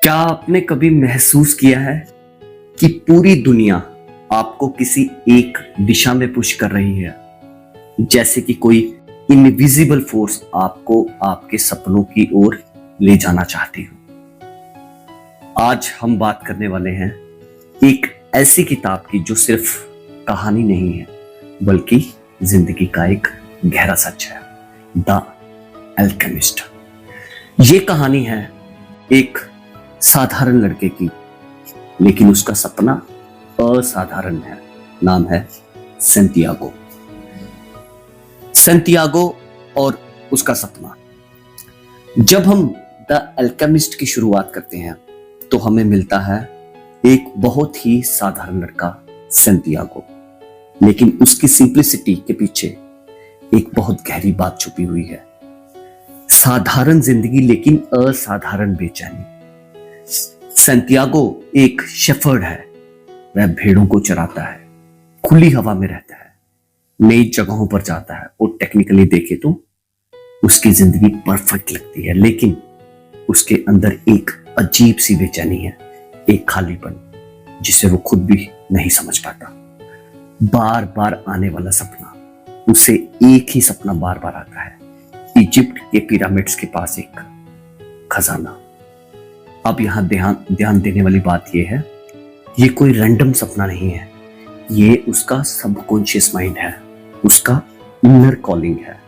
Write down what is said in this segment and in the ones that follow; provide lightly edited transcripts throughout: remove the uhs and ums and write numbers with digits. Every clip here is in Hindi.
क्या आपने कभी महसूस किया है कि पूरी दुनिया आपको किसी एक दिशा में पुश कर रही है, जैसे कि कोई इनविजिबल फोर्स आपको आपके सपनों की ओर ले जाना चाहती हो। आज हम बात करने वाले हैं एक ऐसी किताब की जो सिर्फ कहानी नहीं है बल्कि जिंदगी का एक गहरा सच है, द अल्केमिस्ट। ये कहानी है एक साधारण लड़के की, लेकिन उसका सपना असाधारण है। नाम है सैंटियागो। सैंटियागो और उसका सपना। जब हम द अल्केमिस्ट की शुरुआत करते हैं तो हमें मिलता है एक बहुत ही साधारण लड़का सैंटियागो, लेकिन उसकी सिंप्लिसिटी के पीछे एक बहुत गहरी बात छुपी हुई है। साधारण जिंदगी लेकिन असाधारण बेचैनी। सैंटियागो एक शेफर्ड है। वह भेड़ों को चराता है, खुली हवा में रहता है, नई जगहों पर जाता है और टेक्निकली देखे तो उसकी जिंदगी परफेक्ट लगती है, लेकिन उसके अंदर एक अजीब सी बेचैनी है, एक खालीपन जिसे वो खुद भी नहीं समझ पाता। बार बार आने वाला सपना, उसे एक ही सपना बार बार आता है, इजिप्ट के पिरामिड्स के पास एक खजाना। अब यहां ध्यान देने वाली बात यह है, ये कोई रैंडम सपना नहीं है, ये उसका सबकॉन्शियस माइंड है, उसका इनर कॉलिंग है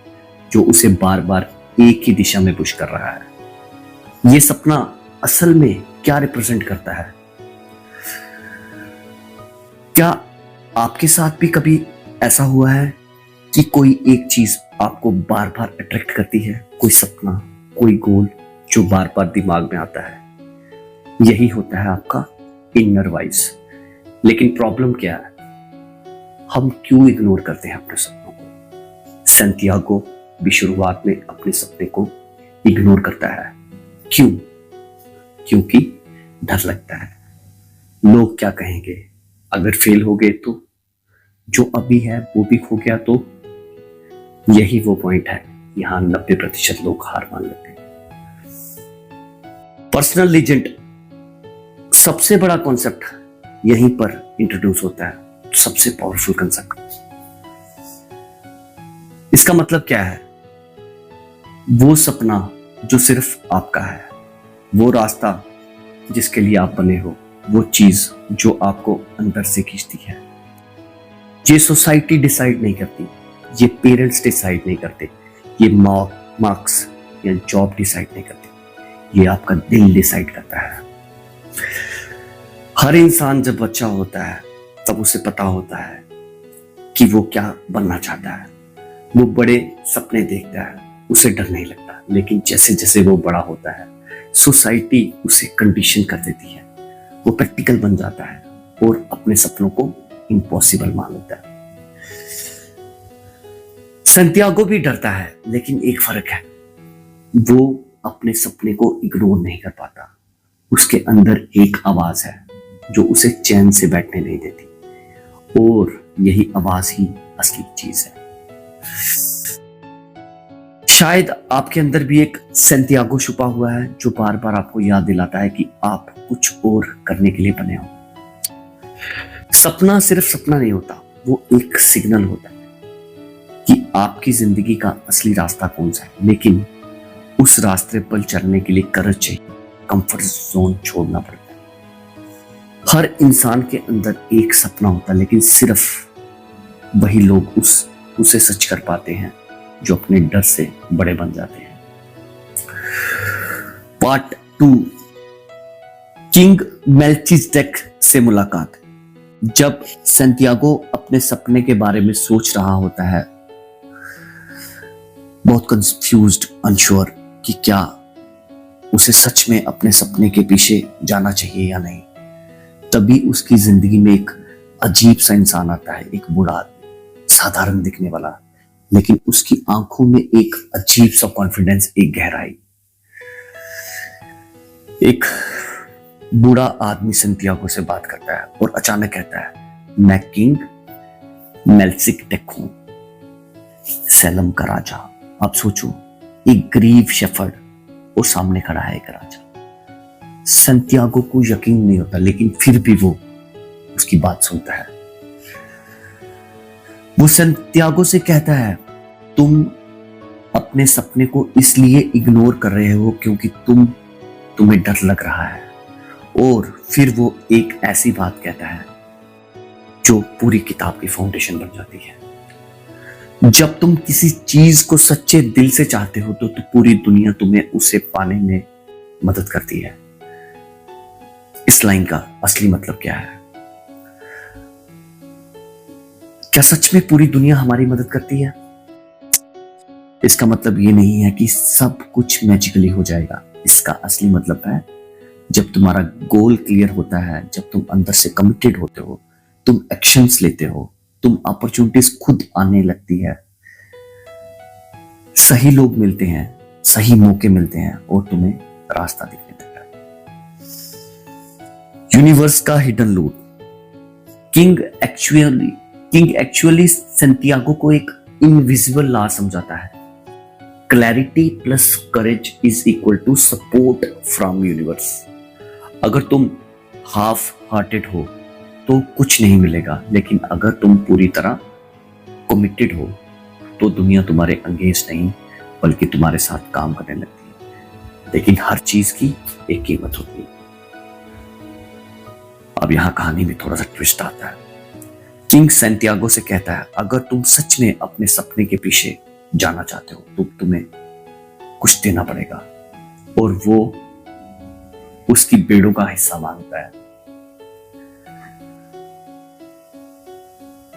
जो उसे बार बार एक ही दिशा में पुश कर रहा है। ये सपना असल में क्या रिप्रेजेंट करता है? क्या आपके साथ भी कभी ऐसा हुआ है कि कोई एक चीज आपको बार बार अट्रैक्ट करती है? कोई सपना, कोई गोल जो बार बार दिमाग में आता है। यही होता है आपका इनर वॉइस। लेकिन प्रॉब्लम क्या है, हम क्यों इग्नोर करते हैं अपने सपनों को? सैंटियागो भी शुरुआत में अपने सपने को इग्नोर करता है। क्यों? क्योंकि डर लगता है। लोग क्या कहेंगे? अगर फेल हो गए तो? जो अभी है वो भी खो गया तो? यही वो पॉइंट है, यहां 90% लोग हार मान लेते हैं। पर्सनल लेजेंड सबसे बड़ा कॉन्सेप्ट यहीं पर इंट्रोड्यूस होता है, सबसे पावरफुल कॉन्सेप्ट। इसका मतलब क्या है? वो सपना जो सिर्फ आपका है, वो रास्ता जिसके लिए आप बने हो, वो चीज जो आपको अंदर से खींचती है। ये सोसाइटी डिसाइड नहीं करती, ये पेरेंट्स डिसाइड नहीं करते, ये मार्क्स या जॉब डिसाइड नहीं करते, ये आपका दिल डिसाइड करता है। हर इंसान जब बच्चा होता है तब उसे पता होता है कि वो क्या बनना चाहता है। वो बड़े सपने देखता है, उसे डर नहीं लगता, लेकिन जैसे जैसे वो बड़ा होता है सोसाइटी उसे कंडीशन कर देती है। वो प्रैक्टिकल बन जाता है और अपने सपनों को इम्पॉसिबल मान लेता है। सैंटियागो भी डरता है, लेकिन एक फर्क है, वो अपने सपने को इग्नोर नहीं कर पाता। उसके अंदर एक आवाज है जो उसे चैन से बैठने नहीं देती, और यही आवाज ही असली चीज है। शायद आपके अंदर भी एक सैंटियागो छुपा हुआ है जो बार बार आपको याद दिलाता है कि आप कुछ और करने के लिए बने हो। सपना सिर्फ सपना नहीं होता, वो एक सिग्नल होता है कि आपकी जिंदगी का असली रास्ता कौन सा है। लेकिन उस रास्ते पर चलने के लिए करेज चाहिए, कंफर्ट जोन छोड़ना पड़ता है। हर इंसान के अंदर एक सपना होता है, लेकिन सिर्फ वही लोग उसे सच कर पाते हैं जो अपने डर से बड़े बन जाते हैं। पार्ट 2, किंग मेल्चिसेडेक से मुलाकात। जब सैंटियागो अपने सपने के बारे में सोच रहा होता है, बहुत कंफ्यूज्ड, अनश्योर कि क्या उसे सच में अपने सपने के पीछे जाना चाहिए या नहीं, तभी उसकी जिंदगी में एक अजीब सा इंसान आता है। एक बूढ़ा आदमी, साधारण दिखने वाला, लेकिन उसकी आंखों में एक अजीब सा कॉन्फिडेंस, एक गहराई। एक बूढ़ा आदमी सैंटियागो से बात करता है और अचानक कहता है, मैं किंग मेल्चिसेडेक हूं, सैलम का राजा। आप सोचो, एक गरीब शेफर्ड और सामने खड़ा है एक राजा। संतियागो को यकीन नहीं होता, लेकिन फिर भी वो उसकी बात सुनता है। वो संतियागो से कहता है, तुम अपने सपने को इसलिए इग्नोर कर रहे हो क्योंकि तुम्हें डर लग रहा है। और फिर वो एक ऐसी बात कहता है जो पूरी किताब की फाउंडेशन बन जाती है। जब तुम किसी चीज को सच्चे दिल से चाहते हो तो पूरी दुनिया तुम्हें उसे पाने में मदद करती है। इस लाइन का असली मतलब क्या है? क्या सच में पूरी दुनिया हमारी मदद करती है? इसका मतलब ये नहीं है कि सब कुछ मैजिकली हो जाएगा। इसका असली मतलब है, जब तुम्हारा गोल क्लियर होता है, जब तुम अंदर से कमिटेड होते हो, तुम एक्शंस लेते हो, तुम अपॉर्चुनिटीज खुद आने लगती है, सही लोग मिलते हैं, सही मौके मिलते हैं और तुम्हें रास्ता दिखने लगता है। यूनिवर्स का हिडन लूट। किंग एक्चुअली संतियागो को एक इनविजिबल लॉ समझाता है। Clarity plus courage is equal to support from universe. अगर तुम हाफ हार्टेड हो तो कुछ नहीं मिलेगा, लेकिन अगर तुम पूरी तरह कमिटेड हो तो दुनिया तुम्हारे अगेंस्ट नहीं बल्कि तुम्हारे साथ काम करने लगती है। लेकिन हर चीज की एक कीमत होती है। अब यहां कहानी में थोड़ा सा ट्विस्ट आता है। किंग सैंटियागो से कहता है, अगर तुम सच में अपने सपने के पीछे जाना चाहते हो तो तुम्हें कुछ देना पड़ेगा, और वो उसकी बेड़ों का हिस्सा मांगता है।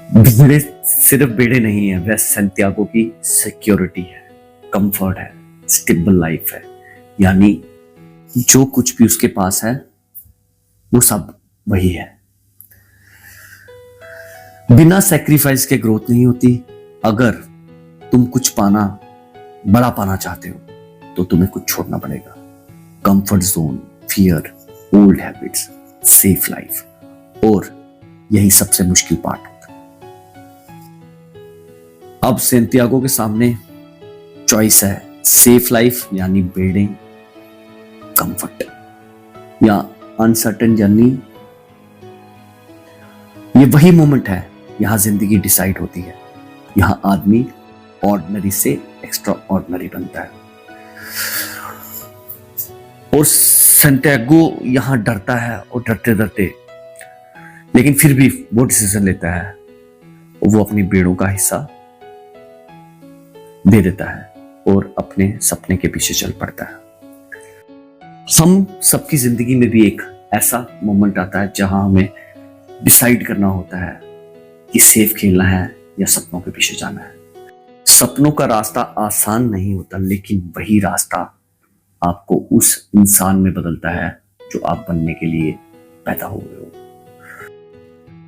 बेड़े सिर्फ बेड़े नहीं है, वह सैंटियागो की सिक्योरिटी है, कंफर्ट है, स्टेबल लाइफ है। यानी जो कुछ भी उसके पास है वो सब वही है। बिना सैक्रिफाइस के ग्रोथ नहीं होती। अगर तुम कुछ बड़ा पाना चाहते हो तो तुम्हें कुछ छोड़ना पड़ेगा। Comfort zone, fear, old habits, safe life, और यही सबसे मुश्किल पार्ट होता है। अब सैंटियागो के सामने चॉइस है, सेफ लाइफ यानी बिल्डिंग, कंफर्ट, या अनसर्टेन जर्नी। ये वही मोमेंट है यहां जिंदगी डिसाइड होती है। यहां आदमी ऑर्डिनरी से एक्स्ट्रा ऑर्डिनरी बनता है। और सैंटियागो यहां डरता है, और डरते डरते लेकिन फिर भी वो डिसीजन लेता है, वो अपनी बेड़ों का हिस्सा दे देता है और अपने सपने के पीछे चल पड़ता है। हम सबकी जिंदगी में भी एक ऐसा मोमेंट आता है जहां हमें डिसाइड करना होता है कि सेफ खेलना है या सपनों के पीछे जाना है। सपनों का रास्ता आसान नहीं होता, लेकिन वही रास्ता आपको उस इंसान में बदलता है जो आप बनने के लिए पैदा हुए हो।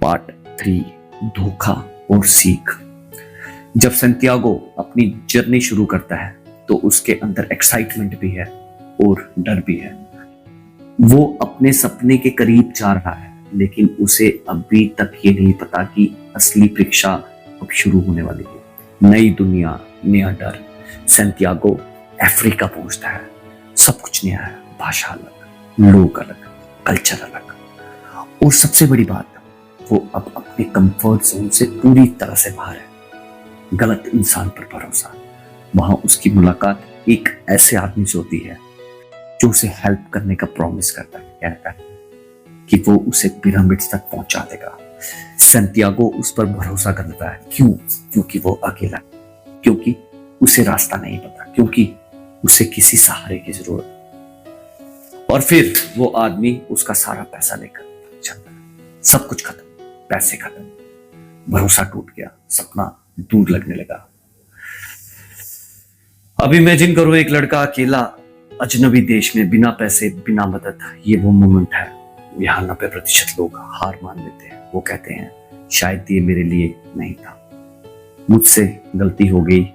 पार्ट 3, धोखा और सीख। जब सैंटियागो अपनी जर्नी शुरू करता है तो उसके अंदर एक्साइटमेंट भी है और डर भी है। वो अपने सपने के करीब जा रहा है, लेकिन उसे अभी तक ये नहीं पता कि असली परीक्षा अब शुरू होने वाली है। नई दुनिया, नया डर। सैंटियागो अफ्रीका पहुंचता है। सब कुछ नया है, भाषा अलग, लोग अलग, कल्चर अलग, और सबसे बड़ी बात, वो अब अपने कंफर्ट जोन से पूरी तरह से बाहर है। गलत इंसान पर भरोसा। वहां उसकी मुलाकात एक ऐसे आदमी से होती है जो उसे हेल्प करने का प्रॉमिस करता है, कहता है कि वो उसे पिरामिड्स तक पहुंचा देगा। सैंटियागो उस पर भरोसा करता है। क्यों? क्योंकि वो अकेला, क्योंकि उसे रास्ता नहीं पता, क्योंकि उसे किसी सहारे की जरूरत। और फिर वो आदमी उसका सारा पैसा लेकर चलता है। सब कुछ खत्म, पैसे खत्म, भरोसा टूट गया, सपना दूर लगने लगा। अब इमेजिन करो, एक लड़का अकेला अजनबी देश में, बिना पैसे, बिना मदद। ये वो मोमेंट है यहाँ 90% लोग हार मान लेते हैं। वो कहते हैं, शायद ये मेरे लिए नहीं था, मुझसे गलती हो गई,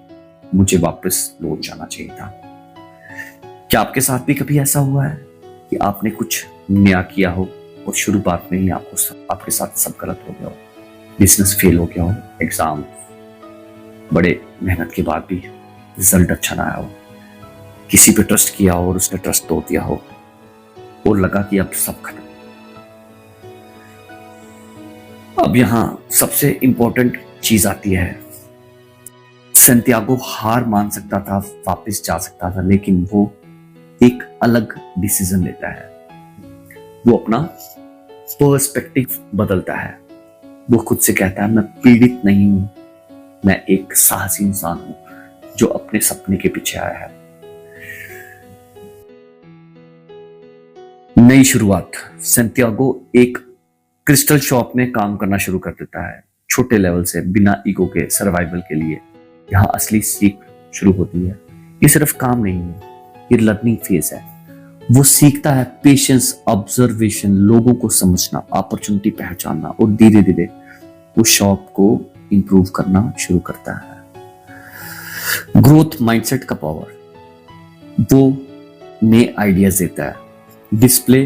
मुझे वापस लौट जाना चाहिए था। क्या आपके साथ भी कभी ऐसा हुआ है कि आपने कुछ नया किया हो और शुरुआत में ही आपके साथ सब गलत हो गया हो, बिजनेस फेल हो गया हो, एग्जाम बड़े मेहनत के बाद भी रिजल्ट अच्छा ना आया हो, किसी पे ट्रस्ट किया हो और उसने ट्रस्ट तोड़ दिया हो, और लगा कि अब सब खत्म। अब यहां सबसे इंपॉर्टेंट चीज आती है। सैंटियागो हार मान सकता था, वापस जा सकता था, लेकिन वो एक अलग डिसीजन लेता है। वो अपना पर्सपेक्टिव बदलता है। वो खुद से कहता है, मैं पीड़ित नहीं हूं, मैं एक साहसी इंसान हूं जो अपने सपने के पीछे आया है। नई शुरुआत। सैंटियागो एक क्रिस्टल शॉप में काम करना शुरू कर देता है, छोटे लेवल से, बिना ईगो के, सर्वाइवल के लिए। यहाँ असली सीख शुरू होती है। ये सिर्फ काम नहीं है, ये लर्निंग फेज है। वो सीखता है पेशेंस, ऑब्जर्वेशन, लोगों को समझना, अपॉर्चुनिटी पहचानना, और धीरे धीरे वो शॉप को इंप्रूव करना शुरू करता है। ग्रोथ माइंडसेट का पावर। वो नए आइडियाज देता है, डिस्प्ले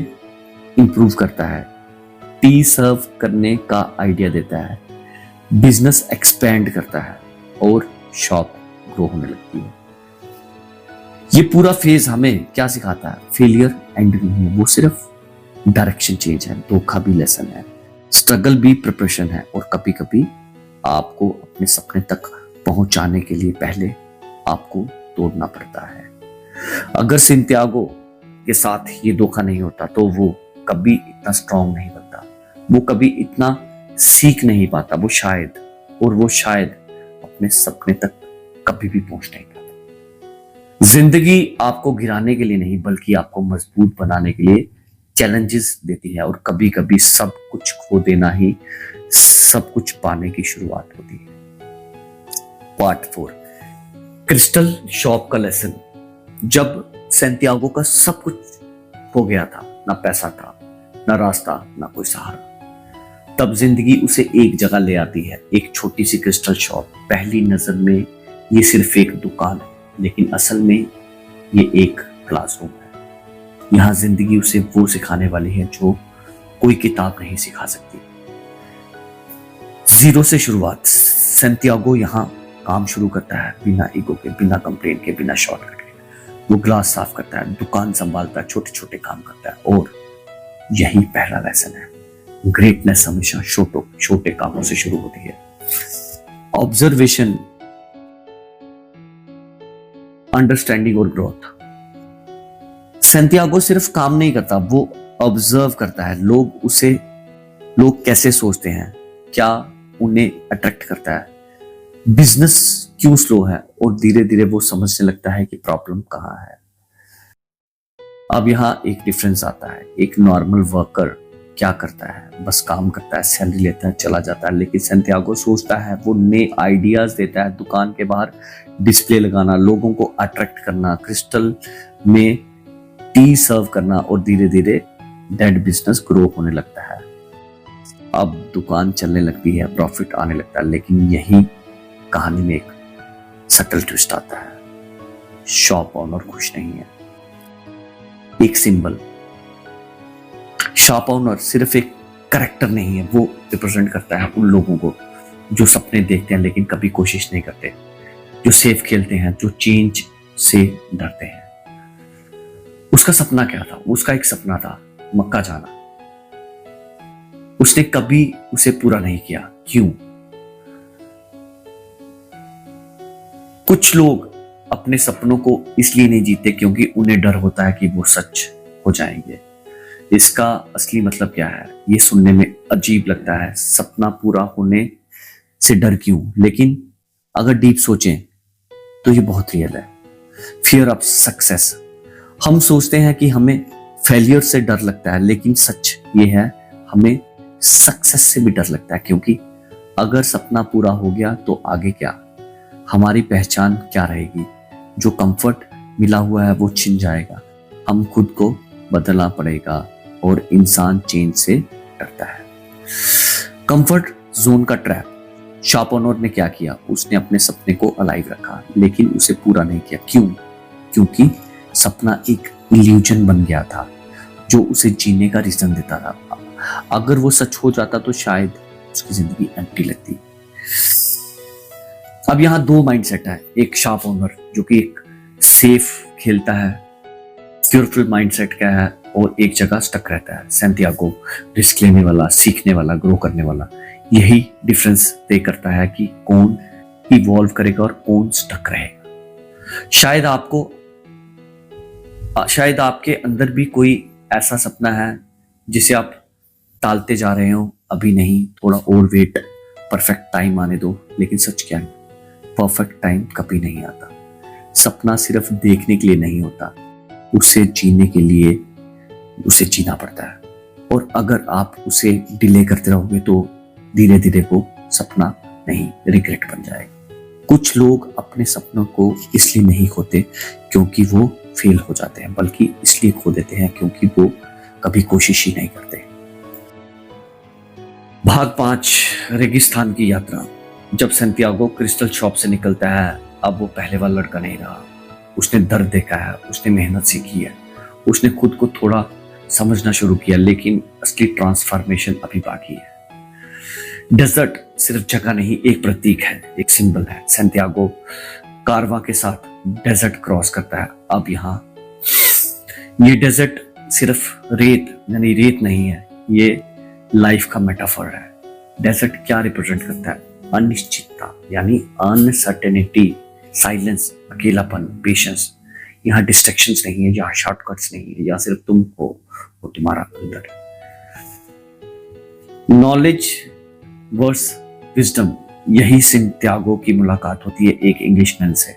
इंप्रूव करता है, टी सर्व करने का आइडिया देता है, बिजनेस एक्सपेंड करता है और शॉप ग्रो होने लगती है। ये पूरा फेज हमें क्या सिखाता है? फेलियर एंड नहीं है, वो सिर्फ डायरेक्शन चेंज है। धोखा भी लेसन है, स्ट्रगल भी प्रिपरेशन है, और कभी कभी आपको अपने सपने तक पहुंचाने के लिए पहले आपको तोड़ना पड़ता है। अगर सैंटियागो के साथ ये धोखा नहीं होता तो वो कभी इतना स्ट्रांग नहीं बनता, वो कभी इतना सीख नहीं पाता, वो शायद अपने सपने तक कभी भी पहुंच नहीं पाता। जिंदगी आपको गिराने के लिए नहीं, बल्कि आपको मजबूत बनाने के लिए चैलेंजेस देती है, और कभी कभी सब कुछ खो देना ही सब कुछ पाने की शुरुआत होती है। पार्ट 4, क्रिस्टल शॉप का लेसन। जब सैंटियागो का सब कुछ हो गया था, ना पैसा था, ना रास्ता, ना कोई सहारा, तब जिंदगी उसे एक जगह ले आती है, एक छोटी सी क्रिस्टल शॉप। पहली नजर में ये सिर्फ एक दुकान है, लेकिन असल में ये एक क्लासरूम है। यहां जिंदगी उसे वो सिखाने वाली है जो कोई किताब नहीं सिखा सकती। जीरो से शुरुआत। सैंटियागो यहां काम शुरू करता है, बिना ईगो के, बिना कंप्लेन के, बिना शॉर्टकट के। वो ग्लास साफ करता है, दुकान संभालता है, छोटे छोटे काम करता है, और यही पहला लेसन है। ग्रेटनेस हमेशा छोटे कामों से शुरू होती है। ऑब्जर्वेशन, अंडरस्टैंडिंग और ग्रोथ। सैंटियागो सिर्फ काम नहीं करता, वो ऑब्जर्व करता है। लोग कैसे सोचते हैं, क्या उन्हें अट्रैक्ट करता है, बिजनेस क्यों स्लो है, और धीरे धीरे वो समझने लगता है कि प्रॉब्लम कहाँ है। अब यहाँ एक डिफरेंस आता है। एक नॉर्मल वर्कर क्या करता है? बस काम करता है, सैलरी लेता है, चला जाता है। लेकिन सैंटियागो सोचता है, वो नए आइडियाज देता है, दुकान के बाहर डिस्प्ले लगाना, लोगों को अट्रैक्ट करना, क्रिस्टल में टी सर्व करना, और धीरे धीरे डेड बिजनेस ग्रो होने लगता है। अब दुकान चलने लगती है, प्रॉफिट आने लगता है, लेकिन यही कहानी में एक सटल ट्विस्ट आता है। शॉप ओनर खुश नहीं है। एक सिंबल। शॉप ओनर सिर्फ एक कैरेक्टर नहीं है, वो रिप्रेजेंट करता है उन लोगों को जो सपने देखते हैं लेकिन कभी कोशिश नहीं करते, जो सेफ खेलते हैं, जो चेंज से डरते हैं। उसका सपना क्या था? उसका एक सपना था, मक्का जाना। उसने कभी उसे पूरा नहीं किया। क्यों? कुछ लोग अपने सपनों को इसलिए नहीं जीते क्योंकि उन्हें डर होता है कि वो सच हो जाएंगे। इसका असली मतलब क्या है? ये सुनने में अजीब लगता है, सपना पूरा होने से डर क्यों? लेकिन अगर डीप सोचें तो ये बहुत रियल है। Fear of success. हम सोचते हैं कि हमें फेलियर से डर लगता है, लेकिन सच ये है, हमें सक्सेस से भी डर लगता है, क्योंकि अगर सपना पूरा हो गया तो आगे क्या? हमारी पहचान क्या रहेगी? जो कंफर्ट मिला हुआ है वो छिन जाएगा, हम खुद को बदलना पड़ेगा, और इंसान चेंज से डरता है। कंफर्ट जोन का ट्रैप। शॉप ओनर ने क्या किया? उसने अपने सपने को अलाइव रखा, लेकिन उसे पूरा नहीं किया। क्यों? क्योंकि सपना एक इल्यूजन बन गया था जो उसे जीने का रीजन देता था। अगर वो सच हो जाता तो शायद उसकी जिंदगी एम्प्टी लगती। अब यहाँ दो माइंडसेट है। एक शॉप ओनर जो कि एक सेफ खेलता है, फ्यूरफुल माइंडसेट क्या है, और एक जगह स्टक रहता है। सैंटियागो रिस्क लेने वाला, सीखने वाला, ग्रो करने वाला। यही डिफरेंस तय करता है कि कौन इवॉल्व करेगा और कौन स्टक रहेगा। शायद आपके अंदर भी कोई ऐसा सपना है जिसे आप टालते जा रहे हो, अभी नहीं, थोड़ा और वेट, परफेक्ट टाइम आने दो। लेकिन सच क्या है, परफेक्ट टाइम कभी नहीं आता। सपना सिर्फ देखने के लिए नहीं होता, उसे जीने के लिए उसे जीना पड़ता है। और अगर आप उसे डिले करते रहोगे तो धीरे धीरे वो सपना नहीं, रिग्रेट बन जाएगा। कुछ लोग अपने सपनों को इसलिए नहीं खोते क्योंकि वो फेल हो जाते हैं, बल्कि इसलिए खो देते हैं क्योंकि वो कभी कोशिश ही नहीं करते। भाग 5, रेगिस्तान की यात्रा। जब सैंटियागो क्रिस्टल शॉप से निकलता है, अब वो पहले वाला लड़का नहीं रहा। उसने दर्द देखा है, उसने मेहनत सीखी है, उसने खुद को थोड़ा समझना शुरू किया, लेकिन असली ट्रांसफॉर्मेशन अभी बाकी है। डेजर्ट सिर्फ जगह नहीं, एक प्रतीक है, एक सिंबल है। सैंटियागो कारवा के साथ डेजर्ट क्रॉस करता है। अब यहाँ ये डेजर्ट सिर्फ रेत यानी रेत नहीं है, ये लाइफ का मेटाफर है। डेजर्ट क्या रिप्रेजेंट करता है? अनिश्चितता यानी अनसर्टेनिटी, साइलेंस, अकेलापन, पेशेंस। यहाँ डिस्ट्रैक्शंस नहीं है, यहाँ शॉर्टकट्स नहीं है, यहाँ सिर्फ तुम हो, वो तुम्हारा अंदर है। नॉलेज वर्स विजडम, यही सैंटियागो की मुलाकात होती है एक इंग्लिशमैन से।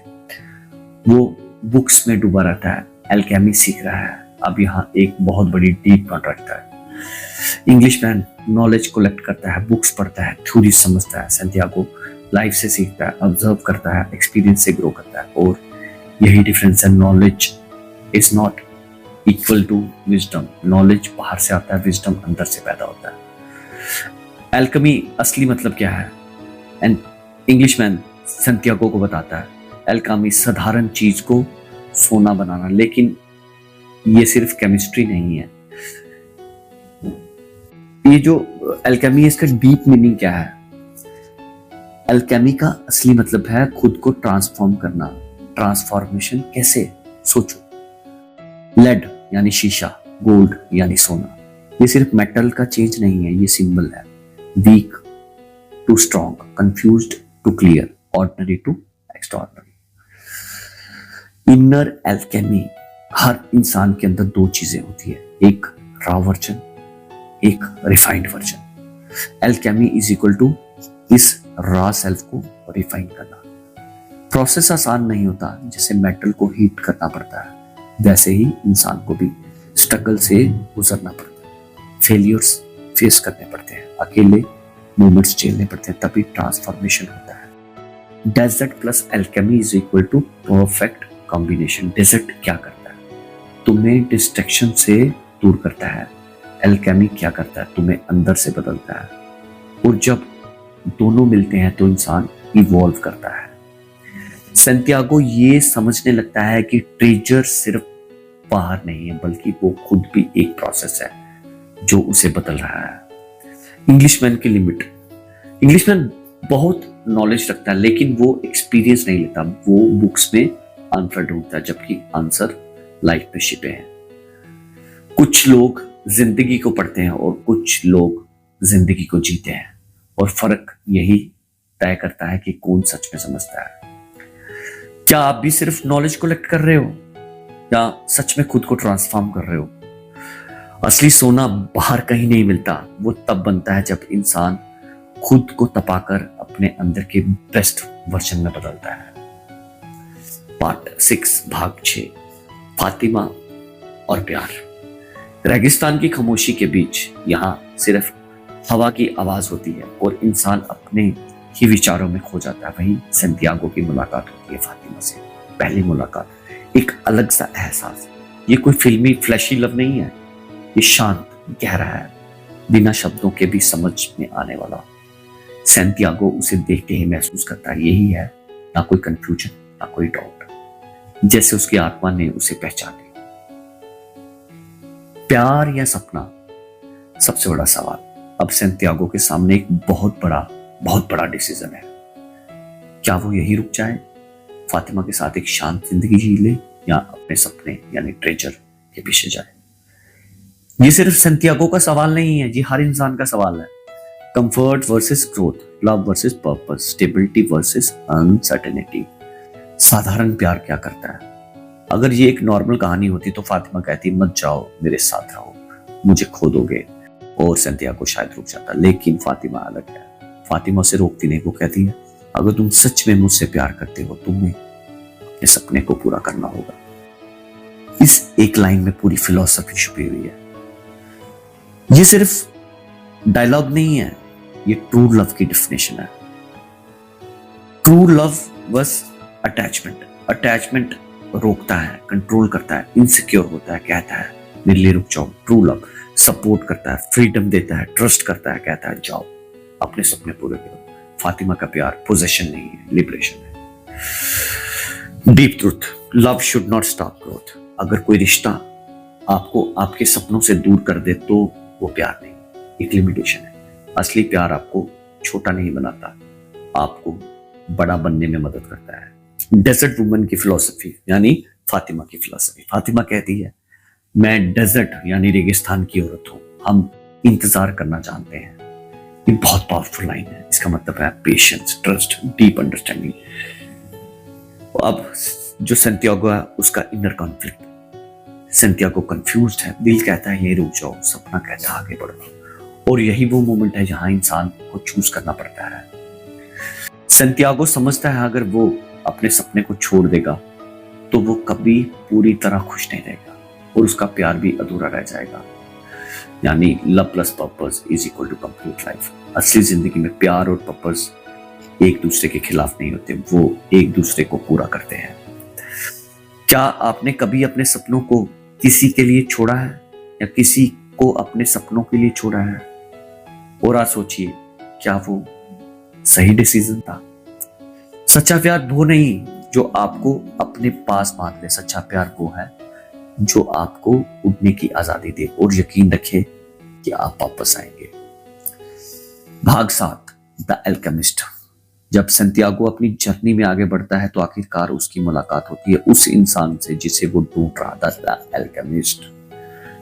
वो बुक्स में डूबा रहता है, एल्केमी सीख रहा है, अब यहाँ एक बहुत बड़ी डीप नॉट रखता है। इंग्लिशमैन नॉलेज कलेक्ट करता है, बुक्स पढ़ता है, थ्योरी समझता है। सैंटियागो लाइफ से सीखता है, ऑब्जर्व करता है, एक्सपीरियंस से ग्रो करता है। और यही डिफरेंस है, knowledge is not equal to wisdom. Knowledge बाहर से आता है, विजडम अंदर से पैदा होता है। एल्केमी असली मतलब क्या है? एंड इंग्लिशमैन सैंटियागो को बताता है, एल्केमी साधारण चीज को सोना बनाना। लेकिन ये सिर्फ केमिस्ट्री नहीं है, ये जो एल्केमी है इसका डीप मीनिंग क्या है? एल्केमी का असली मतलब है खुद को ट्रांसफॉर्म करना। ट्रांसफॉर्मेशन कैसे? सोचो। लेड यानी शीशा, गोल्ड यानी सोना, ये सिर्फ मेटल का चेंज नहीं है, ये सिंबल है। Weak to strong, confused to clear, ordinary to extraordinary. Inner alchemy, हर इंसान के अंदर दो चीजें होती है, एक रॉ वर्जन, एक refined version. Alchemy is equal to इस रॉ सेल्फ को रिफाइन करना। प्रोसेस आसान नहीं होता, जैसे मेटल को हीट करना पड़ता है, वैसे ही इंसान को भी स्ट्रगल से गुजरना पड़ता है, फेलियर्स फेस करने पड़ते हैं, अकेले मोमेंट्स झेलने पड़ते हैं, तभी ट्रांसफॉर्मेशन होता है। Desert plus alchemy is equal to perfect combination. Desert क्या करता है? तुम्हें डिस्ट्रैक्शन से दूर करता है। एल्केमी क्या करता है? तुम्हें अंदर से बदलता है। और जब दोनों मिलते हैं तो इंसान इवॉल्व करता है। सैंटियागो ये समझने लगता है कि ट्रेजर सिर्फ बाहर नहीं है, बल्कि वो खुद भी एक प्रोसेस है जो उसे बदल रहा है। इंग्लिशमैन की लिमिट, इंग्लिशमैन बहुत नॉलेज रखता है लेकिन वो एक्सपीरियंस नहीं लेता, वो बुक्स में आंसर ढूंढता है, जबकि आंसर लाइफ में छिपे हैं। कुछ लोग जिंदगी को पढ़ते हैं और कुछ लोग जिंदगी को जीते हैं, और फर्क यही तय करता है कि कौन सच में समझता है। क्या आप भी सिर्फ नॉलेज कलेक्ट कर रहे हो या सच में खुद को ट्रांसफॉर्म कर रहे हो? असली सोना बाहर कहीं नहीं मिलता, वो तब बनता है जब इंसान खुद को तपाकर अपने अंदर के बेस्ट वर्जन में बदलता है। पार्ट 6 भाग 6, फातिमा और प्यार। रेगिस्तान की खामोशी के बीच यहाँ सिर्फ हवा की आवाज होती है और इंसान अपने ही विचारों में खो जाता है। वहीं सैंटियागो की मुलाकात होती है फातिमा से, पहली मुलाकात, एक अलग सा एहसास। ये कोई फिल्मी फ्लैशी लव नहीं है, ये शांत, गहरा है, बिना शब्दों के भी समझ में आने वाला। सैंटियागो उसे देखते ही महसूस करता है यही है, ना कोई कंफ्यूजन, ना कोई डाउट, जैसे उसकी आत्मा ने उसे पहचान लिया। प्यार या सपना, सबसे बड़ा सवाल। अब सैंटियागो के सामने एक बहुत बड़ा डिसीजन है। क्या वो यही रुक जाए, फातिमा के साथ एक शांत जिंदगी जी ले, या अपने सपने यानी ट्रेजर के पीछे जाए? ये सिर्फ संतियागो का सवाल नहीं है, ये हर इंसान का सवाल है। Comfort versus growth, love versus purpose, stability versus uncertainty. साधारण प्यार क्या करता है? अगर ये एक नॉर्मल कहानी होती तो फातिमा कहती मत जाओ, मेरे साथ रहो, मुझे खो दोगे, और संतियागो शायद रुक जाता। लेकिन फातिमा अलग है। फातिमा उसे रोकती नहीं, वो कहती है अगर तुम सच में मुझसे प्यार करते हो तुम्हें इस सपने को पूरा करना होगा। इस एक लाइन में पूरी फिलॉसफी छुपी हुई है। ये सिर्फ डायलॉग नहीं है, ये ट्रू लव की डेफिनेशन है। ट्रू लव बस अटैचमेंट, अटैचमेंट रोकता है, कंट्रोल करता है, इनसिक्योर होता है, कहता है मेरे लिए रुक जाओ। ट्रू लव सपोर्ट करता है, फ्रीडम देता है, ट्रस्ट करता है, कहता है जाओ अपने सपने पूरे करो। फातिमा का प्यार पोजेशन नहीं है, लिबरेशन है। Deep truth, love should not stop growth. अगर कोई रिश्ता आपको आपके सपनों से दूर कर दे तो वो प्यार नहीं, एक लिमिटेशन है। असली प्यार आपको छोटा नहीं बनाता, आपको बड़ा बनने में मदद करता है। डेजर्ट वुमन की फिलॉसफी यानी फातिमा की फिलॉसफी। फातिमा कहती है मैं डेजर्ट यानी रेगिस्तान की औरत हूं, हम इंतजार करना जानते हैं। ये बहुत पावरफुल लाइन है। इसका मतलब है पेशेंस, ट्रस्ट, डीप अंडरस्टैंडिंग। अब जो संतियागो है उसका इनर कॉन्फ्लिक्ट। संतियागो कंफ्यूज्ड है, दिल कहता है ये रुक जाओ, सपना कहता है आगे बढ़ो। और यही वो मोमेंट है जहां इंसान को चूज करना पड़ता है। संतियागो समझता है अगर वो अपने सपने को छोड़ देगा तो वो कभी पूरी तरह खुश नहीं रहेगा और उसका प्यार भी अधूरा रह जाएगा। यानी love plus purpose is equal to complete life. असली जिंदगी में प्यार और पर्पस एक दूसरे के खिलाफ नहीं होते, वो एक दूसरे को पूरा करते हैं। क्या आपने कभी अपने सपनों को किसी के लिए छोड़ा है या किसी को अपने सपनों के लिए छोड़ा है? और आज सोचिए क्या वो सही डिसीजन था? सच्चा प्यार वो नहीं जो आपको अपने पास बांध ले, सच्चा प्यार वो है जो आपको उड़ने की आजादी दे और यकीन रखे कि आप वापस आएंगे। भाग 7, द एल्केमिस्ट। जब संतियागो अपनी जर्नी में आगे बढ़ता है तो आखिरकार उसकी मुलाकात होती है उस इंसान से जिसे वो ढूंढ रहा था, द एल्केमिस्ट।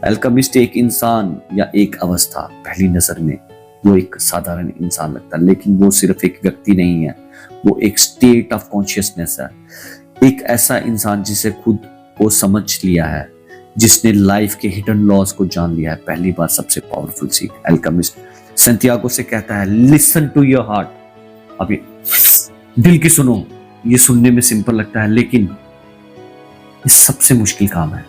एल्केमिस्ट एक इंसान या एक अवस्था, पहली नजर में वो एक साधारण इंसान लगता है, लेकिन वो सिर्फ एक व्यक्ति नहीं है, वो एक स्टेट ऑफ कॉन्शियसनेस है। एक ऐसा इंसान जिसे खुद को समझ लिया है, जिसने लाइफ के हिडन लॉज को जान लिया है। पहली बार सबसे पावरफुल सीख। एल्केमिस्ट संतियागो से कहता है लिसन टू योर हार्ट। अभी दिल की सुनो। ये सुनने में सिंपल लगता है लेकिन ये सबसे मुश्किल काम है।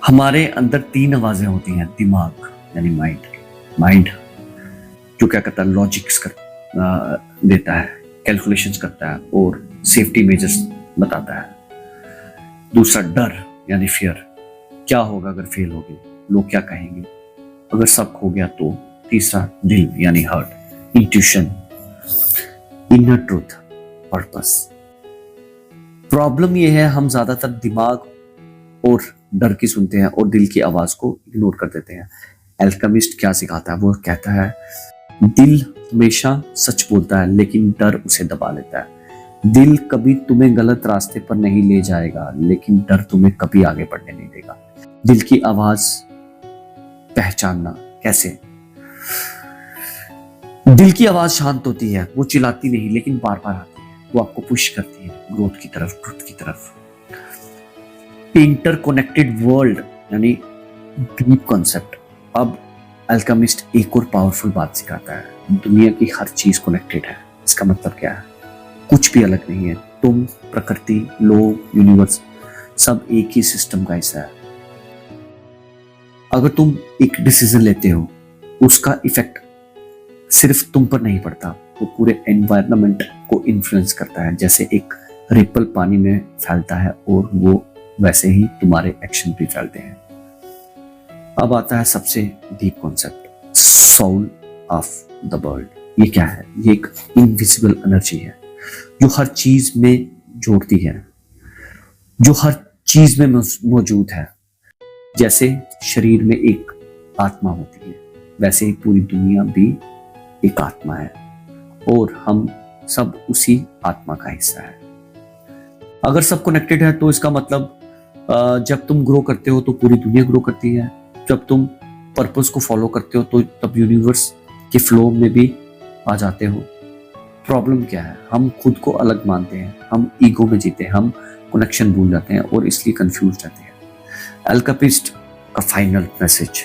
हमारे अंदर 3 आवाजें होती हैं। दिमाग यानी माइंड जो क्या करता है, लॉजिक्स देता है, कैलकुलेशंस करता है और सेफ्टी मेजर्स बताता है। दूसरा डर यानी फियर, क्या होगा अगर फेल हो गए, लोग क्या कहेंगे, अगर सब हो गया तो। तीसरा दिल यानी heart, intuition, inner truth, purpose. Problem यह है हम ज्यादातर दिमाग और डर की सुनते हैं और दिल की आवाज को इग्नोर कर देते हैं। एल्केमिस्ट क्या सिखाता है? वो कहता है दिल हमेशा सच बोलता है लेकिन डर उसे दबा लेता है। दिल कभी तुम्हें गलत रास्ते पर नहीं ले जाएगा लेकिन डर तुम्हें कभी आगे बढ़ने नहीं देगा। दिल की आवाज पहचानना कैसे? दिल की आवाज शांत होती है, वो चिल्लाती नहीं लेकिन बार बार आती है, वो आपको पुश करती है ग्रोथ की तरफ, ट्रुथ की तरफ। इंटरकनेक्टेड वर्ल्ड यानी डीप कॉन्सेप्ट। अब अल्केमिस्ट एक और पावरफुल बात सिखाता है, दुनिया की हर चीज कनेक्टेड है। इसका मतलब क्या है? कुछ भी अलग नहीं है। तुम, प्रकृति, लोग, यूनिवर्स सब एक ही सिस्टम का हिस्सा है। अगर तुम एक डिसीजन लेते हो उसका इफेक्ट सिर्फ तुम पर नहीं पड़ता, वो पूरे एनवायरनमेंट को इन्फ्लुएंस करता है। जैसे एक रिपल पानी में फैलता है और वो वैसे ही तुम्हारे एक्शन भी फैलते हैं। अब आता है सबसे deep concept, soul of the world. ये क्या है? ये एक इनविजिबल एनर्जी है जो हर चीज में जोड़ती है, जो हर चीज में मौजूद है। जैसे शरीर में एक आत्मा होती है वैसे ही पूरी दुनिया भी एक आत्मा है और हम सब उसी आत्मा का हिस्सा है। अगर सब कनेक्टेड है तो इसका मतलब जब तुम ग्रो करते हो तो पूरी दुनिया ग्रो करती है। जब तुम पर्पस को फॉलो करते हो तो तब यूनिवर्स के फ्लो में भी आ जाते हो। प्रॉब्लम क्या है, हम खुद को अलग मानते हैं, हम ईगो में जीते हैं, हम कनेक्शन भूल जाते हैं और इसलिए कंफ्यूज रहते हैं। अल्केमिस्ट का final message,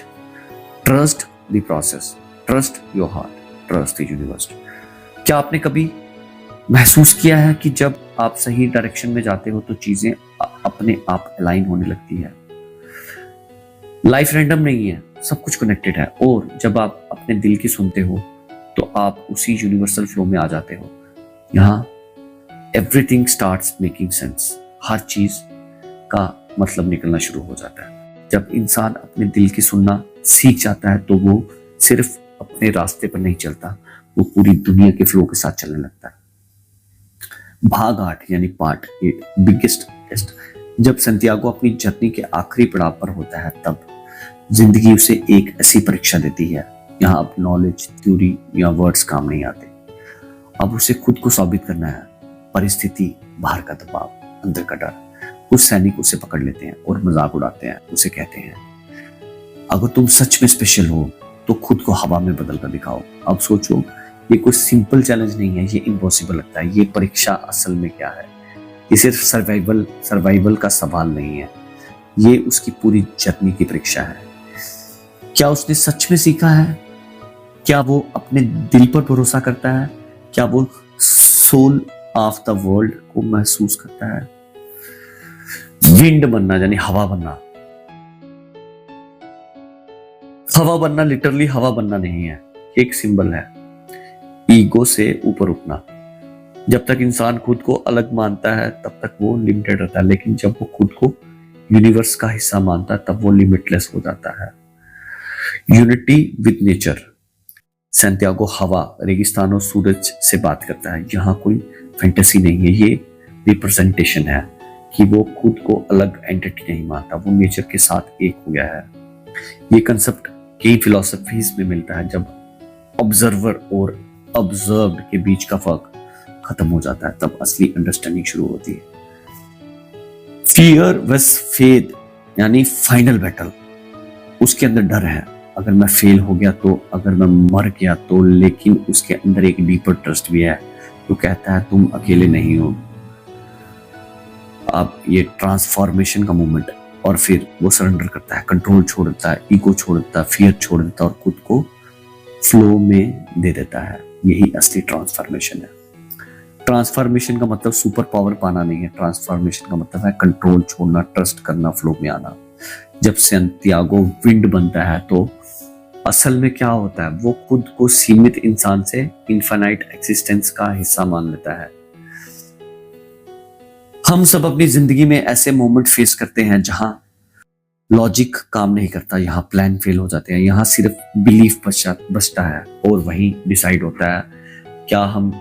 trust the process, trust your heart, trust the universe. क्या आपने कभी महसूस किया है कि जब आप सही डायरेक्शन में जाते हो तो चीजें अपने आप अलाइन होने लगती है? लाइफ रैंडम नहीं है, सब कुछ कनेक्टेड है। और जब आप अपने दिल की सुनते हो तो आप उसी यूनिवर्सल फ्लो में आ जाते हो। यहाँ एवरीथिंग स्टार्ट्स मेकिंग सेंस, हर चीज का मतलब निकलना शुरू हो जाता है। जब इंसान अपने दिल की सुनना सीख जाता है तो वो सिर्फ अपने रास्ते पर नहीं चलता, वो पूरी दुनिया के फ्लो के साथ चलने लगता है। भाग 8 यानी पार्ट 8, बिगेस्ट टेस्ट। जब संतियागो अपनी जर्नी के आखिरी पड़ाव पर होता है तब जिंदगी उसे एक ऐसी परीक्षा देती है। यहाँ अब नॉलेज, थ्योरी या वर्ड्स काम नहीं आते। अब उसे खुद को साबित करना है। परिस्थिति, बाहर का दबाव, अंदर का डर। कुछ सैनिक उसे पकड़ लेते हैं और मजाक उड़ाते हैं। उसे कहते हैं, अगर तुम सच में स्पेशल हो तो खुद को हवा में बदल कर दिखाओ। अब सोचो, ये कोई सिंपल चैलेंज नहीं है, ये इम्पॉसिबल लगता है। ये परीक्षा असल में क्या है? ये सिर्फ सर्वाइवल का सवाल नहीं है, ये उसकी पूरी जर्नी की परीक्षा है। क्या उसने सच में सीखा है? क्या वो अपने दिल पर भरोसा करता है? क्या वो सोल ऑफ द वर्ल्ड को महसूस करता है? विंड बनना यानी हवा बनना। हवा बनना लिटरली हवा बनना नहीं है, एक सिंबल है ईगो से ऊपर उठना। जब तक इंसान खुद को अलग मानता है तब तक वो लिमिटेड रहता है, लेकिन जब वो खुद को यूनिवर्स का हिस्सा मानता है तब वो लिमिटलेस हो जाता है। Unity with nature. सैंटियागो हवा, रेगिस्तान और सूरज से बात करता है। यहाँ कोई फैंटेसी नहीं है, ये रिप्रेजेंटेशन है कि वो खुद को अलग एंटिटी नहीं मानता, वो नेचर के साथ एक हो गया है। ये कंसेप्ट कई फिलॉसफीज में मिलता है। जब ऑब्जर्वर और ऑब्जर्व्ड के बीच का फर्क खत्म हो जाता है तब असली अंडरस्टैंडिंग शुरू होती है। फियर वर्सेस फेथ यानी फाइनल बैटल। उसके अंदर डर है, अगर मैं फेल हो गया तो, अगर मैं मर गया तो, लेकिन उसके अंदर एक डीपर ट्रस्ट भी है जो कहता है तुम अकेले नहीं हो। अब ये ट्रांसफॉर्मेशन का मोमेंट, और फिर वो सरेंडर करता है, कंट्रोल छोड़ देता है, ईगो छोड़ देता है, फियर छोड़ देता है और खुद को फ्लो में दे देता है। यही असली ट्रांसफॉर्मेशन है। ट्रांसफॉर्मेशन का मतलब सुपर पावर पाना नहीं है, ट्रांसफॉर्मेशन का मतलब है कंट्रोल छोड़ना, ट्रस्ट करना, फ्लो में आना। जब सैंटियागो विंड बनता है तो असल में क्या होता है, वो खुद को सीमित इंसान से इनफाइनाइट एक्सिस्टेंस का हिस्सा मान लेता है। हम सब अपनी जिंदगी में ऐसे मोमेंट फेस करते हैं जहां लॉजिक काम नहीं करता, यहाँ प्लान फेल हो जाते हैं, यहाँ सिर्फ बिलीफ बचता है और वहीं डिसाइड होता है क्या हम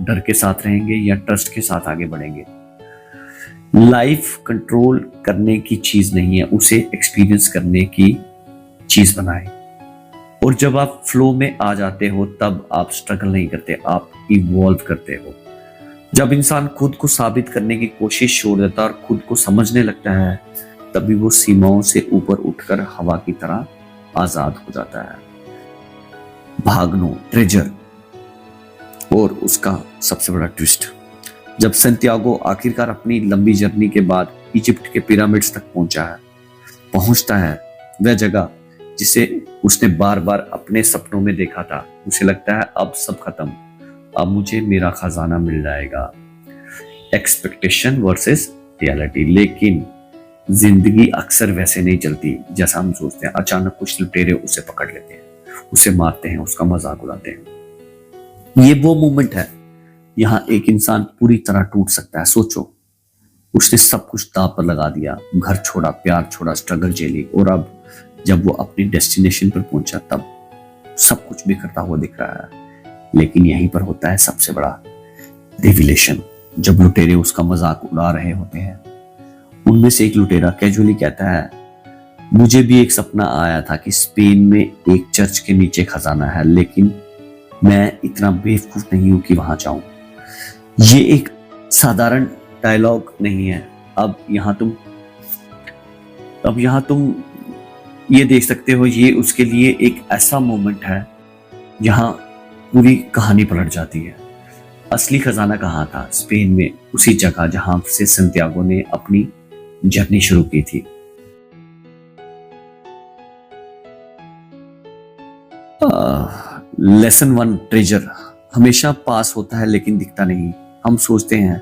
डर के साथ रहेंगे या ट्रस्ट के साथ आगे बढ़ेंगे। लाइफ कंट्रोल करने की चीज नहीं है, उसे एक्सपीरियंस करने की चीज बनाए। और जब आप फ्लो में आ जाते हो तब आप स्ट्रगल नहीं करते, आप इवॉल्व करते हो। जब इंसान खुद को साबित करने की कोशिश छोड़ देता है और खुद को समझने लगता है तभी वो सीमाओं से ऊपर उठकर हवा की तरह आजाद हो जाता है। भागनो ट्रेजर और उसका सबसे बड़ा ट्विस्ट। जब सैंटियागो आखिरकार अपनी लंबी जर्नी के बाद इजिप्ट के पिरामिड्स तक पहुंचता है, वह जगह जिसे उसने बार बार अपने सपनों में देखा था, उसे लगता है अब सब खत्म, अब मुझे मेरा खजाना मिल जाएगा। Expectation versus reality. लेकिन जिंदगी अक्सर वैसे नहीं चलती जैसा हम सोचते हैं। अचानक कुछ लुटेरे उसे पकड़ लेते हैं, उसे मारते हैं, उसका मजाक उड़ाते हैं। ये वो मोमेंट है यहाँ एक इंसान पूरी तरह टूट सकता है। सोचो, उसने सब कुछ दांव पर लगा दिया, घर छोड़ा, प्यार छोड़ा, स्ट्रगल झेली, और अब जब वो अपनी डेस्टिनेशन पर पहुंचा तब सब कुछ बिखरता हुआ दिख रहा है। लेकिन यहीं पर होता है सबसे बड़ा रिविलेशन। जब लुटेरे उसका मजाक उड़ा रहे होते हैं, उनमें से एक लुटेरा कैजुअली कहता है, मुझे भी एक सपना आया था कि स्पेन में एक चर्च के नीचे खजाना है, लेकिन मैं इतना बेवकूफ नहीं हूं कि वहां जाऊं। ये एक साधारण डायलॉग नहीं है। अब यहां तुम अब यहाँ तुम ये देख सकते हो, ये उसके लिए एक ऐसा मोमेंट है जहाँ पूरी कहानी पलट जाती है। असली खजाना कहाँ था? स्पेन में, उसी जगह जहां से संतियागो ने अपनी जर्नी शुरू की थी। लेसन 1, ट्रेजर हमेशा पास होता है लेकिन दिखता नहीं। हम सोचते हैं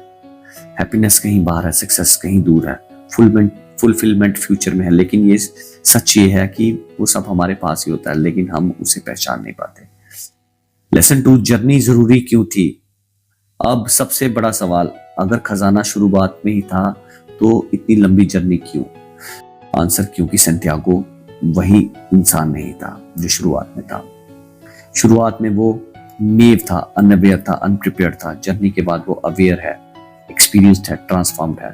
हैप्पीनेस कहीं बाहर है, सक्सेस कहीं दूर है, फुलफिलमेंट फ्यूचर में है, लेकिन ये सच ये है कि वो सब हमारे पास ही होता है लेकिन हम उसे पहचान नहीं पाते। लेसन 2, जर्नी जरूरी क्यों थी? अब सबसे बड़ा सवाल, अगर खजाना शुरुआत में ही था तो इतनी लंबी जर्नी क्यों? आंसर, क्योंकि संतियागो वही इंसान नहीं था जो शुरुआत में था। शुरुआत में वो नेव था, अनअवेयर था, अनप्रिपेयर्ड था। जर्नी के बाद वो अवेयर है, एक्सपीरियंस्ड है, ट्रांसफॉर्म्ड है।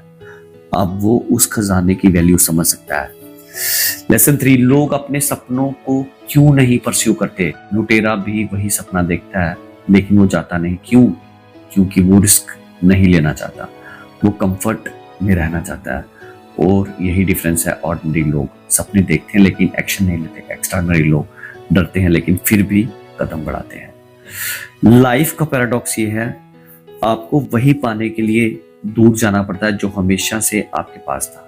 अब वो उस खजाने की वैल्यू समझ सकता है। लेसन 3, लोग अपने सपनों को क्यों नहीं परस्यू करते? लुटेरा भी वही सपना देखता है लेकिन वो जाता नहीं। क्यों? क्योंकि वो रिस्क नहीं लेना चाहता, वो कंफर्ट में रहना चाहता है। और यही डिफरेंस है। ऑर्डिनरी लोग सपने देखते हैं लेकिन एक्शन नहीं लेते। एक्स्ट्राऑर्डिनरी लोग डरते हैं लेकिन फिर भी कदम बढ़ाते हैं। लाइफ का पैराडॉक्स ये है, आपको वही पाने के लिए दूर जाना पड़ता है जो हमेशा से आपके पास था।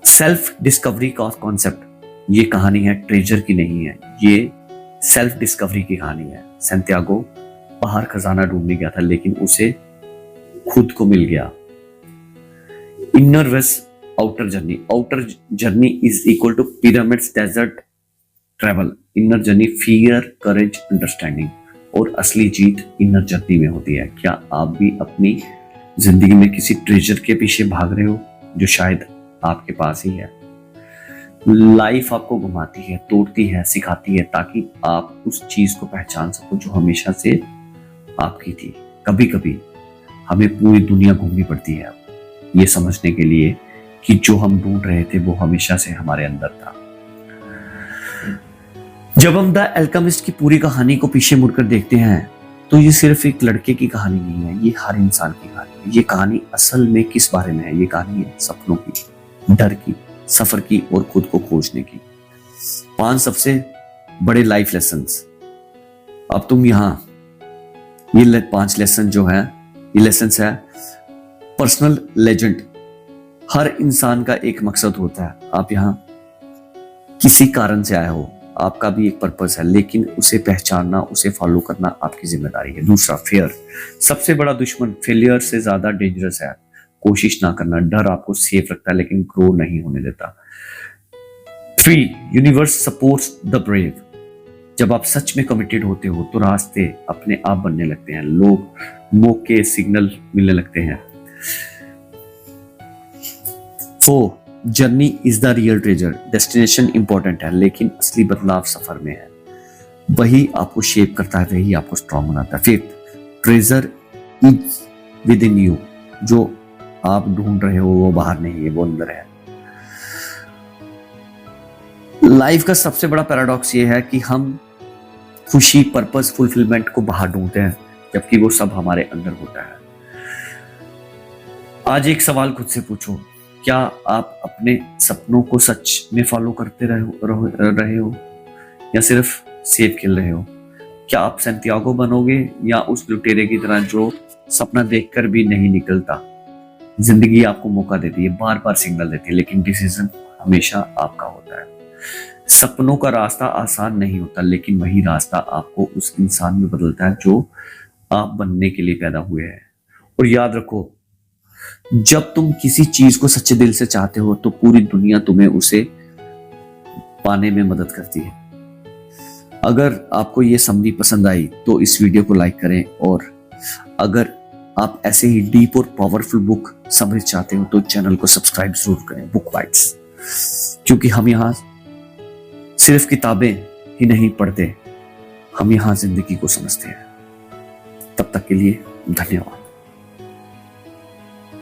सेल्फ डिस्कवरी का कॉन्सेप्ट, ये कहानी है ट्रेजर की नहीं है, ये सेल्फ डिस्कवरी की कहानी है। संतियागो बाहर खजाना ढूंढने गया था लेकिन उसे खुद को मिल गया। Inner versus outer journey. Outer journey is equal to pyramids desert travel. Inner journey fear, courage, understanding. और असली जीत इनर जर्नी में होती है। क्या आप भी अपनी जिंदगी में किसी ट्रेजर के पीछे भाग रहे हो जो शायद आपके पास ही है? लाइफ आपको घुमाती है, तोड़ती है, सिखाती है ताकि आप उस चीज को पहचान सको जो हमेशा से आपकी थी। कभी कभी हमें पूरी दुनिया घूमनी पड़ती है ये समझने के लिए कि जो हम ढूंढ रहे थे वो हमेशा से हमारे अंदर था। जब हम द अल्केमिस्ट की पूरी कहानी को पीछे मुड़कर देखते हैं तो ये सिर्फ एक लड़के की कहानी नहीं है, ये हर इंसान की कहानी है। ये कहानी असल में किस बारे में है? ये कहानी है सपनों की, डर की, सफर की और खुद को खोजने की। 5 सबसे बड़े लाइफ लेसन्स। अब तुम यहां ये 5 लेसन जो है, ये लेसन्स है पर्सनल लेजेंड। हर इंसान का एक मकसद होता है। आप यहां किसी कारण से आए हो, आपका भी एक पर्पस है, लेकिन उसे पहचानना, उसे फॉलो करना आपकी जिम्मेदारी है। दूसरा, फेयर। सबसे बड़ा दुश्मन फेलियर से ज्यादा डेंजरस है कोशिश ना करना। डर आपको सेफ रखता है लेकिन ग्रो नहीं होने देता। 3, यूनिवर्स सपोर्ट्स द ब्रेव। जब आप सच में कमिटेड होते हो तो रास्ते अपने आप बनने लगते हैं, लोग मौके, सिग्नल मिलने लगते हैं। 4, journey is the real treasure. Destination important है लेकिन असली बदलाव सफर में है। वही आपको शेप करता है, वही आपको स्ट्रॉन्ग बनाता है। 5, treasure is with in you. जो आप ढूंढ रहे हो वो बाहर नहीं है, वो अंदर है। लाइफ का सबसे बड़ा पैराडॉक्स ये है कि हम खुशी, पर्पस, फुलफिलमेंट को बाहर ढूंढते हैं जबकि वो सब हमारे अंदर होता है। आज एक सवाल खुद से पूछो, क्या आप अपने सपनों को सच में फॉलो करते रहे हो या सिर्फ सेफ खेल रहे हो? क्या आप संतियागो बनोगे या उस लुटेरे की तरह जो सपना देखकर भी नहीं निकलता? जिंदगी आपको मौका देती है, बार बार सिग्नल देती है, लेकिन डिसीजन हमेशा आपका होता है। सपनों का रास्ता आसान नहीं होता लेकिन वही रास्ता आपको उस इंसान में बदलता है जो आप बनने के लिए पैदा हुए हैं। और याद रखो, जब तुम किसी चीज को सच्चे दिल से चाहते हो तो पूरी दुनिया तुम्हें उसे पाने में मदद करती है। अगर आपको ये समरी पसंद आई तो इस वीडियो को लाइक करें, और अगर आप ऐसे ही डीप और पावरफुल बुक समरी चाहते हो तो चैनल को सब्सक्राइब जरूर करें, बुक बाइट्स। क्योंकि हम यहाँ सिर्फ किताबें ही नहीं पढ़ते, हम यहाँ जिंदगी को समझते हैं। तब तक के लिए धन्यवाद।